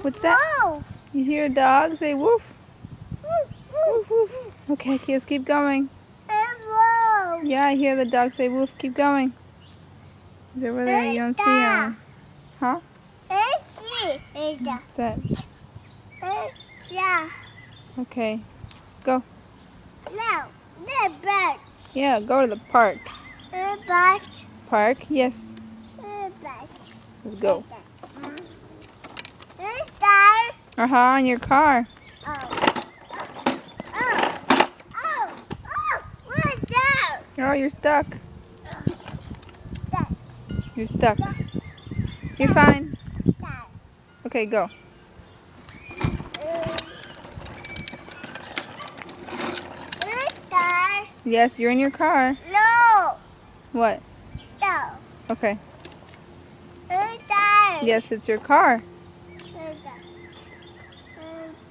What's that? Woof. You hear a dog say woof? Woof, Woof, woof. Okay, kids, keep going. woof. Yeah, I hear the dog say woof. Keep going. He's over there. You don't see him. Huh? What's that? Okay, go. No, the bird. Yeah, go to the park. The bird. Park? Yes. The bird. Let's go. The star. Uh-huh, in your car. What's that? Oh, you're stuck. You're stuck. You're fine. Okay, go. Yes, you're in your car. No. What? No. Okay. Star. Yes, it's your car.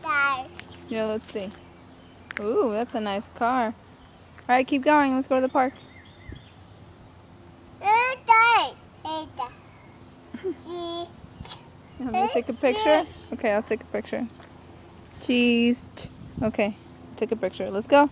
Star. Yeah, let's see. Ooh, that's a nice car. All right, keep going. Let's go to the park. Want me to take a picture? Okay, I'll take a picture. Cheese. Okay, take a picture. Let's go.